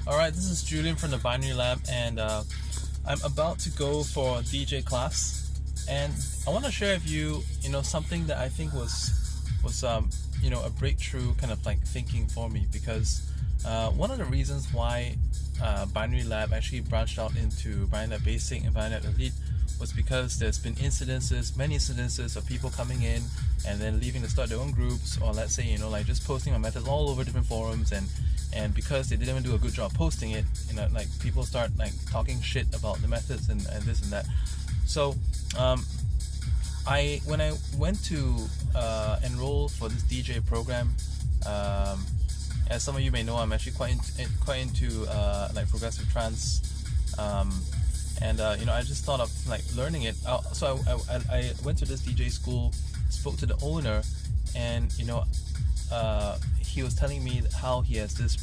Alright, this is Julian from the Binary Lab, and I'm about to go for a DJ class, and I want to share with you, something that I think was a breakthrough kind of like thinking for me, because one of the reasons why Binary Lab actually branched out into Binary Lab Basic and Binary Lab Elite was because there's been many incidences of people coming in and then leaving to start their own groups, or let's say, like just posting my methods all over different forums, and because they didn't even do a good job posting it, like people start like talking shit about the methods and this and that. So when I went to enroll for this DJ program, as some of you may know, I'm actually quite into like progressive trance, and I just thought of like learning it. So I went to this DJ school, spoke to the owner, and he was telling me how he has this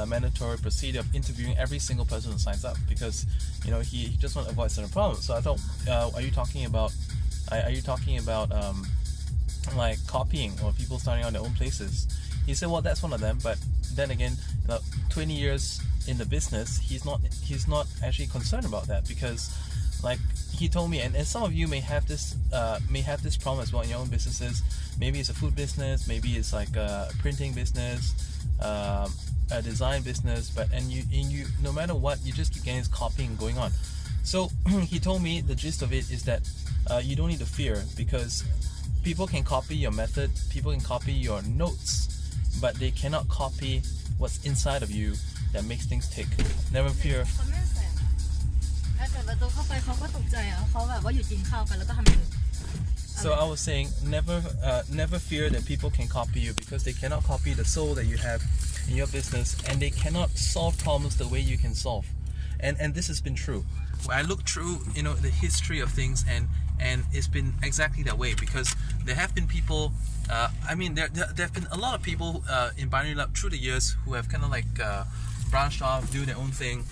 mandatory procedure of interviewing every single person who signs up, because he just wants to avoid certain problems. So I thought, are you talking about like copying or people starting on their own places? He said, well, that's one of them, but then again, 20 years in the business, he's not actually concerned about that, because like he told me, and some of you may have this problem as well in your own businesses. Maybe it's a food business, maybe it's like a printing business, a design business, but you no matter what, you just keep getting this copying going on. So he told me the gist of it is that you don't need to fear, because people can copy your method, people can copy your notes, but they cannot copy what's inside of you that makes things tick. Never fear. So I was saying, never fear that people can copy you, because they cannot copy the soul that you have in your business, and they cannot solve problems the way you can solve. And this has been true. I looked through the history of things, and it's been exactly that way, because there have been people, there have been a lot of people in Binary Lab through the years who have kind of like branched off, do their own thing,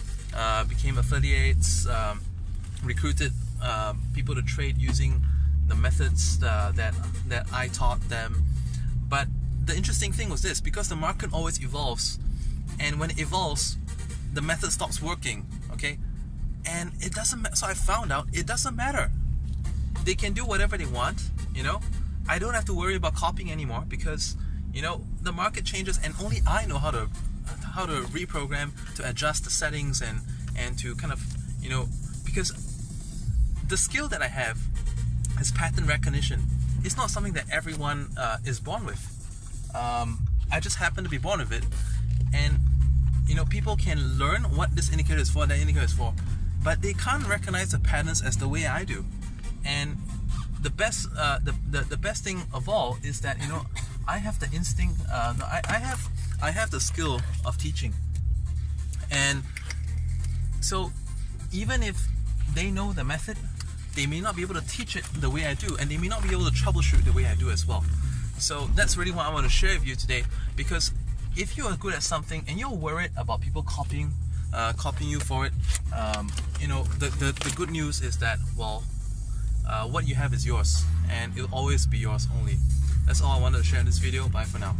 became affiliates, recruited people to trade using the methods that I taught them. But the interesting thing was this: because the market always evolves, and when it evolves, the method stops working, okay? And it doesn't so I found out it doesn't matter. They can do whatever they want, I don't have to worry about copying anymore, because the market changes, and only I know how to reprogram, to adjust the settings, and to kind of because the skill that I have is pattern recognition. It's not something that everyone is born with. I just happen to be born with it, and people can learn what this indicator is for, that indicator is for, but they can't recognize the patterns as the way I do. And the best the best thing of all is that I have the instinct. I have the skill of teaching, and so even if they know the method, they may not be able to teach it the way I do, and they may not be able to troubleshoot the way I do as well. So that's really what I want to share with you today, because if you are good at something and you're worried about people copying you for it, the good news is that, well, what you have is yours, and it'll always be yours only. That's all I wanted to share in this video. Bye for now.